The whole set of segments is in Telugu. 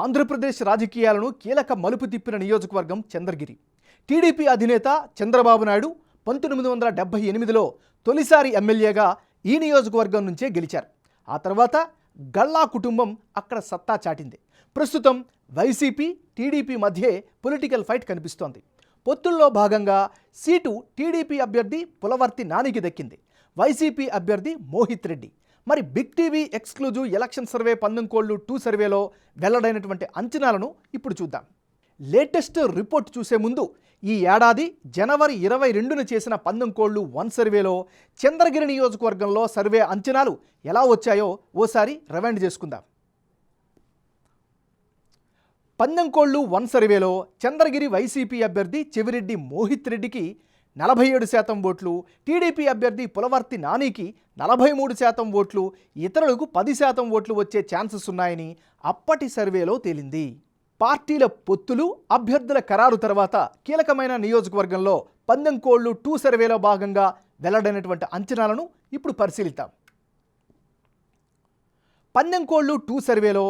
ఆంధ్రప్రదేశ్ రాజకీయాలను కీలక మలుపు తిప్పిన నియోజకవర్గం చంద్రగిరి. టీడీపీ అధినేత చంద్రబాబు నాయుడు 1978లో తొలిసారి ఎమ్మెల్యేగా ఈ నియోజకవర్గం నుంచే గెలిచారు. ఆ తర్వాత గల్లా కుటుంబం అక్కడ సత్తా చాటింది. ప్రస్తుతం వైసీపీ టీడీపీ మధ్య పొలిటికల్ ఫైట్ కనిపిస్తోంది. పొత్తుల్లో భాగంగా సీటు టీడీపీ అభ్యర్థి పులవర్తి నానికి దక్కింది. వైసీపీ అభ్యర్థి మోహిత్ రెడ్డి. మరి big TV exclusive election survey పందెంకోళ్ళు 2 సర్వేలో వెల్లడైనటువంటి అంచనాలను ఇప్పుడు చూద్దాం. లేటెస్ట్ రిపోర్ట్ చూసే ముందు ఈ ఏడాది జనవరి 22న చేసిన పందెంకోళ్ళు 1 సర్వేలో చంద్రగిరి నియోజకవర్గంలో సర్వే అంచనాలు ఎలా వచ్చాయో ఓసారి రివైండ్ చేసుకుందాం. పందెంకోళ్ళు 1 సర్వేలో చంద్రగిరి వైసీపీ అభ్యర్థి చెవిరెడ్డి మోహిత్ రెడ్డికి 47% ఓట్లు, టీడీపీ అభ్యర్థి పులవర్తి నానికి 43% ఓట్లు, ఇతరులకు 10% ఓట్లు వచ్చే ఛాన్సెస్ ఉన్నాయని అప్పటి సర్వేలో తేలింది. పార్టీల పొత్తులు, అభ్యర్థుల ఖరారు తర్వాత కీలకమైన నియోజకవర్గంలో పందెంకోళ్ళు 2 సర్వేలో భాగంగా వెల్లడైనటువంటి అంచనాలను ఇప్పుడు పరిశీలిద్దాం. పందెంకోళ్ళు 2 సర్వేలో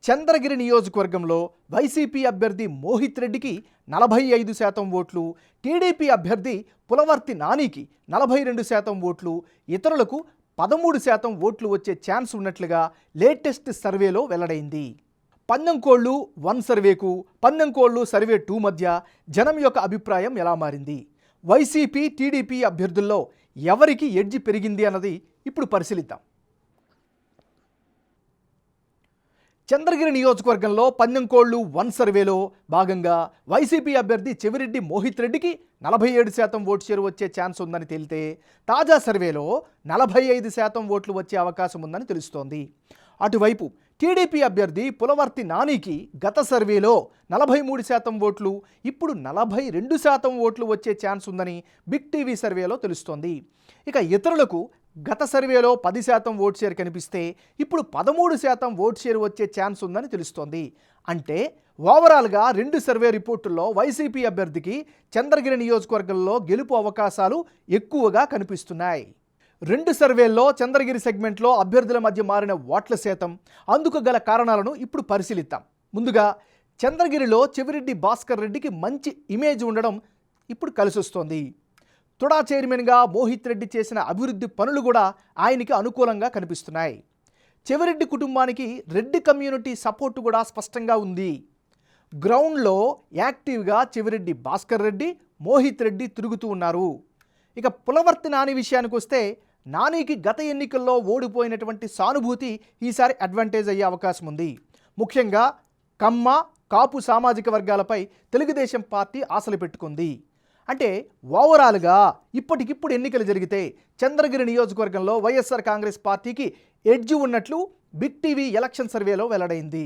చంద్రగిరి నియోజకవర్గంలో వైసీపీ అభ్యర్థి మోహిత్ రెడ్డికి 45% ఓట్లు, టీడీపీ అభ్యర్థి పులవర్తి నానికి 42% ఓట్లు, ఇతరులకు 13% ఓట్లు వచ్చే ఛాన్స్ ఉన్నట్లుగా లేటెస్ట్ సర్వేలో వెల్లడైంది. పందెంకోళ్ళు 1 సర్వేకు పందెంకోళ్ళు సర్వే 2 మధ్య జనం యొక్క అభిప్రాయం ఎలా మారింది? వైసీపీ టీడీపీ అభ్యర్థుల్లో ఎవరికి ఎడ్జి పెరిగింది అన్నది ఇప్పుడు పరిశీలిద్దాం. చంద్రగిరి నియోజకవర్గంలో పందెంకోళ్ళు 1 సర్వేలో భాగంగా వైసీపీ అభ్యర్థి చెవిరెడ్డి మోహిత్ రెడ్డికి 47% ఓటు షేరు వచ్చే ఛాన్స్ ఉందని తేలితే, తాజా సర్వేలో 45% ఓట్లు వచ్చే అవకాశం ఉందని తెలుస్తోంది. అటువైపు టీడీపీ అభ్యర్థి పులవర్తి నానికి గత సర్వేలో 43% ఓట్లు, ఇప్పుడు 42% ఓట్లు వచ్చే ఛాన్స్ ఉందని బిగ్ టీవీ సర్వేలో తెలుస్తోంది. ఇక ఇతరులకు గత సర్వేలో 10% ఓట్ షేర్ కనిపిస్తే ఇప్పుడు 13% ఓట్ షేర్ వచ్చే ఛాన్స్ ఉందని తెలుస్తోంది. అంటే ఓవరాల్గా 2 సర్వే రిపోర్టుల్లో వైసీపీ అభ్యర్థికి చంద్రగిరి నియోజకవర్గంలో గెలుపు అవకాశాలు ఎక్కువగా కనిపిస్తున్నాయి. 2 సర్వేల్లో చంద్రగిరి సెగ్మెంట్లో అభ్యర్థుల మధ్య మారిన ఓట్ల శాతం, అందుకు గల కారణాలను ఇప్పుడు పరిశీలిద్దాం. ముందుగా చంద్రగిరిలో చెవిరెడ్డి భాస్కర్ రెడ్డికి మంచి ఇమేజ్ ఉండడం ఇప్పుడు కలిసొస్తోంది. తుడా చైర్మన్గా మోహిత్ రెడ్డి చేసిన అభివృద్ధి పనులు కూడా ఆయనకి అనుకూలంగా కనిపిస్తున్నాయి. చెవిరెడ్డి కుటుంబానికి రెడ్డి కమ్యూనిటీ సపోర్టు కూడా స్పష్టంగా ఉంది. గ్రౌండ్లో యాక్టివ్గా చెవిరెడ్డి భాస్కర్ రెడ్డి, మోహిత్ రెడ్డి తిరుగుతూ ఉన్నారు. ఇక పులవర్తి నాని విషయానికి వస్తే, నానికి గత ఎన్నికల్లో ఓడిపోయినటువంటి సానుభూతి ఈసారి అడ్వాంటేజ్ అయ్యే అవకాశం ఉంది. ముఖ్యంగా కమ్మ, కాపు సామాజిక వర్గాలపై తెలుగుదేశం పార్టీ ఆశలు పెట్టుకుంది. అంటే ఓవరాల్గా ఇప్పటికిప్పుడు ఎన్నికలు జరిగితే చంద్రగిరి నియోజకవర్గంలో వైఎస్ఆర్ కాంగ్రెస్ పార్టీకి ఎడ్జ్ ఉన్నట్లు బిగ్ టీవీ ఎలక్షన్ సర్వేలో వెల్లడైంది.